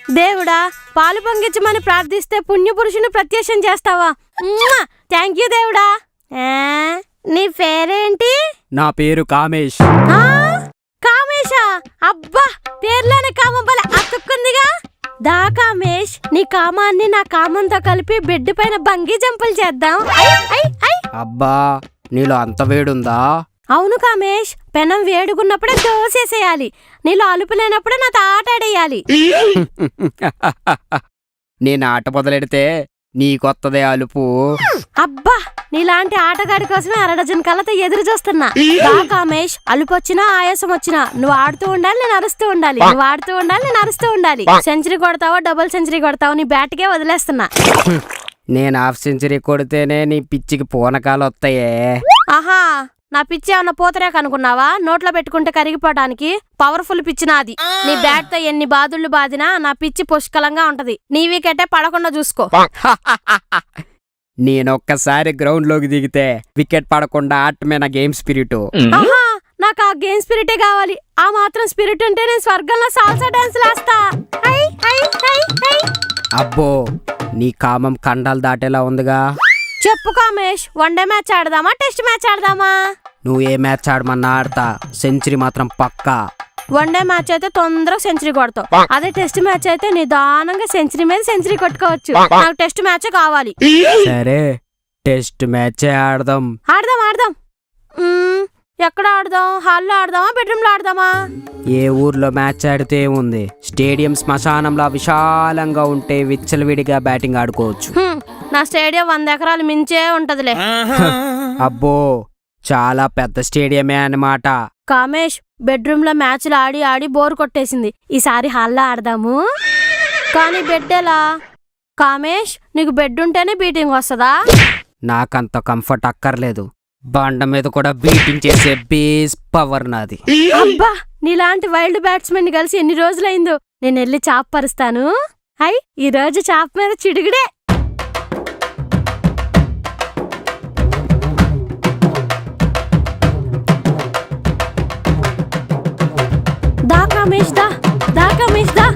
దేవుడా, పాలు పొంగించమని ప్రార్థిస్తే పుణ్యపురుషుని ప్రత్యక్షం చేస్తావా? థ్యాంక్ యూ దేవుడా. నీ పేరేంటి? నా పేరు కామేష్. కామేశా? అబ్బా, పేర్లోనే కామం బల అతుక్కుందిగా. దా కామేష్, నీ కామాన్ని నా కామంతో కలిపి బెడ్ పైన బంగీ జంపులు చేద్దాం. అబ్బా, నీలో అంత వేడుందా? అవును కామేష్, పెనం వేడుకున్నప్పుడే దోసేసేయాలి. నీలో అలుపు లేనప్పుడే నాతో ఆట ఆడేయాలి. నేను ఆట మొదలెడితే నీకొత్తదే అలుపు. అబ్బా, నీలాంటి ఆటగాడి కోసమే అరడజన్ కళ్ళతో ఎదురు చూస్తున్నా. దా కామేష్, అలుపు వచ్చినా ఆయాసం వచ్చినా నువ్వు ఆడుతూ ఉండాలి, నేను అరుస్తూ ఉండాలి. నువ్వు ఆడుతూ ఉండాలి, నేను అరుస్తూ ఉండాలి. సెంచరీ కొడతావో డబుల్ సెంచరీ కొడతావో నీ బ్యాట్కే వదిలేస్తున్నా. నేను హాఫ్ సెంచరీ కొడితేనే నీ పిచ్చికి పూనకాలు వస్తాయే. ఆహా, నా పిచ్చి ఏమన్నా పోతరేక అనుకున్నావా? నోట్లో పెట్టుకుంటే కరిగిపోవడానికి పవర్ఫుల్ పిచ్చి నాది. నీ బ్యాట్ తో ఎన్ని బాదుళ్లు బాదినా నా పిచ్చి పుష్కలంగా ఉంటది. నీ వికెటే పడకుండా చూసుకో. నేనొక్కసారి గ్రౌండ్ లోకి దిగితే వికెట్ పడకుండా ఆటమే నా గేమ్ స్పిరిట్. ఆహా, నాకు ఆ గేమ్ స్పిరిటే కావాలి. ఆ మాత్రం స్పిరిట్ ఉంటే నేను స్వర్గంలో సాల్సా డాన్స్ లేస్తా. అబ్బో, నీ కామం కండాలు దాటేలా ఉందిగా. చెప్పు కామేష్, వన్డే మ్యాచ్ ఆడదామా, టెస్ట్ మ్యాచ్ ఆడదామా? నువ్వు ఏ మ్యాచ్ ఆడమన్నా ఆడతా, సెంచరీ మాత్రం పక్కా. వన్డే మ్యాచ్ అయితే తొందరగా సెంచరీ కొడతావు. అదే టెస్ట్ మ్యాచ్ అయితే నిదానంగా సెంచరీ మీద సెంచరీ కొట్టుకోవచ్చు. నాకు టెస్ట్ మ్యాచ్ కావాలి. సరే, టెస్ట్ మ్యాచ్ ఆడదాం. ఆడదాం ఆడదాం. ఎక్కడ ఆడదాం? హాల్లో ఆడదామా, బెడ్రూమ్ లో ఆడదామా? ఏ ఊర్లో మ్యాచ్ ఆడితే ఉంది? స్టేడియం శ్మశానంలో విశాలంగా ఉంటే విచ్చలవిడిగా బ్యాటింగ్ ఆడుకోవచ్చు. నా స్టేడియం 100 ఎకరాలు మించే ఉంటదిలే. అబ్బో, చాలా పెద్ద స్టేడియమే అన్నమాట. కామేష్, బెడ్రూమ్ లో మ్యాచ్లు ఆడి ఆడి బోర్ కొట్టేసింది. ఈసారి హాల్లో ఆడదాము. కానీ బెడ్ ఎలా? కామేష్, నీకు బెడ్ ఉంటేనే బీటింగ్ వస్తుందా? నాకంత కంఫర్ట్ అక్కర్లేదు. బండ మీద కూడా బీటింగ్ చేసే బేస్ పవర్ నాది. అబ్బా, నీలాంటి వైల్డ్ బ్యాట్స్మెన్ కలిసి ఎన్ని రోజులైందో. నేను వెళ్ళి చాప్ పరుస్తాను. ఈ రోజు చాప్ మీద చిడుగుడే. దా కామేష్, దా దా కామేష్, దా.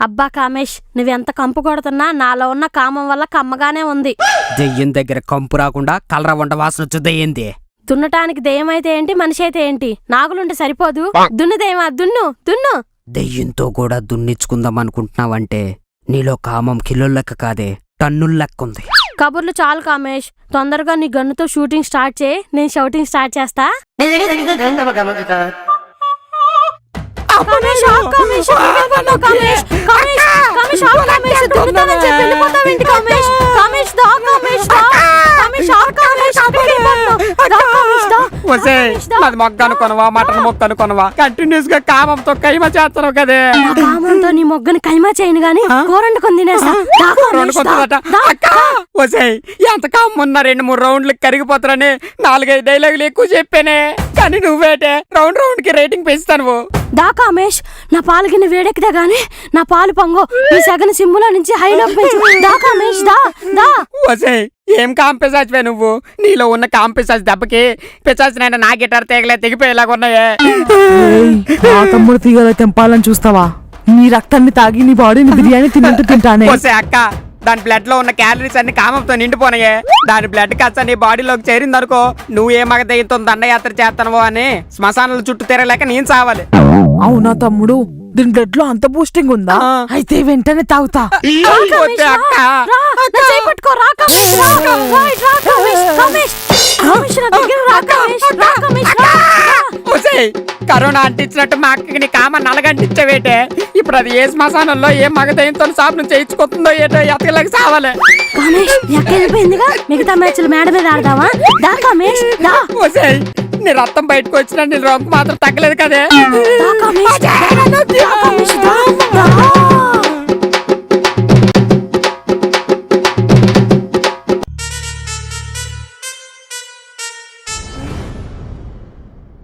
అబ్బా కామేష్, నువ్వెంత కంపు కొడుతున్నా నాలో ఉన్న కామం వల్ల కమ్మగానే ఉంది. దెయ్యం దగ్గర కంపు రాకుండా కలర వంట వాసన వచ్చి దెయ్యింది. దున్నటానికి దెయ్యం అయితే ఏంటి, మనిషి అయితే ఏంటి? నాగులుంటే సరిపోదు. దున్ను దెయ్యమా, దున్ను దున్ను. దెయ్యంతో కూడా దున్నిచ్చుకుందాం అనుకుంటున్నావంటే నీలో కామం కిలో లెక్క కాదే, టన్నుల లెక్క ఉంది. కబుర్లు చాలు కామేష్, తొందరగా నీ గన్నుతో షూటింగ్ స్టార్ట్ చేయి. నేను షౌటింగ్ స్టార్ట్ చేస్తా. కామేష్, కామేష్, కామేష్, కామేష్, కామేష్, కామేష్, దున్నుతానని చెప్పి వెళ్ళిపోతావేంటి కామేష్? కామేష్, దా కామేష్, దా. కామేష్, కామేష్, దా కామేష్, దా. నాది మొగ్గ అనుకోనవా, మటన్ మొక్క అనుకోనవా? కంటిన్యూస్ గా కామంతో కైమా చేస్తావు కదే. కామంతో నీ మొగ్గని కైమా చేయను గాని కూరండుకొని తినేస్తా. ఎంత కామన్నా 2-3 రౌండ్లు కరిగిపోతారని 4-5 డైలాగులు ఎక్కువ చెప్పానే. కానీ నువ్వేటే రౌండ్ రౌండ్ కి రేటింగ్ పెంచుతాను. దా కామేష్, నా పాలు గిన్నె వేడెక్కితే గానీ నా పాలు పొంగు. ఈ సగన సిమ్ములో నుంచి హైలోకి పెంచు. దా కామేష్, దా దా. ఏం కాంపిసాచివే నువ్వు? నీలో ఉన్న కాంపిసాచి దెబ్బకి పిశాచినైనా నా గిటార్ తీగలే తెగిపోయేలాగున్నాయే. తమ్ముడు తీగల తెంపాలని చూస్తావా? నీ రక్తాన్ని తాగి నీ బాడీని బిర్యానీ తిన్నట్టు తింటానే. అక్క, దాని బ్లడ్ లో ఉన్న క్యాలరీస్ అన్ని కామంతో నిండిపోనాయే. దాని బ్లడ్ కాస్త నీ బాడీలోకి చేరిందనుకో, నువ్వు ఏ మగ దయ్యంతో దండయాత్ర చేస్తానవో అని శ్మశానాల చుట్టూ తిరగలేక నేను చావాలి. అవునా తమ్ముడు, దీని బ్లడ్ లో అంత బూస్టింగ్ ఉందా? అయితే వెంటనే తాగుతా. కరోనా అంటించినట్టు మా అక్కకి నీ కామ నలగంటించవేటే. ఇప్పుడు అది ఏ శ్మశానంలో ఏ మగదయంతో షాప్ నుంచి చేయించుకుంటుందో ఏటో ఎతకలేక సావాలి. మిగతా మ్యాచ్లు మేడ మీద ఆడదామా? దా కామేష్, దా. నీ రక్తం బయటకు వచ్చినా నీ రొంపు మాత్రం తగ్గలేదు కదే.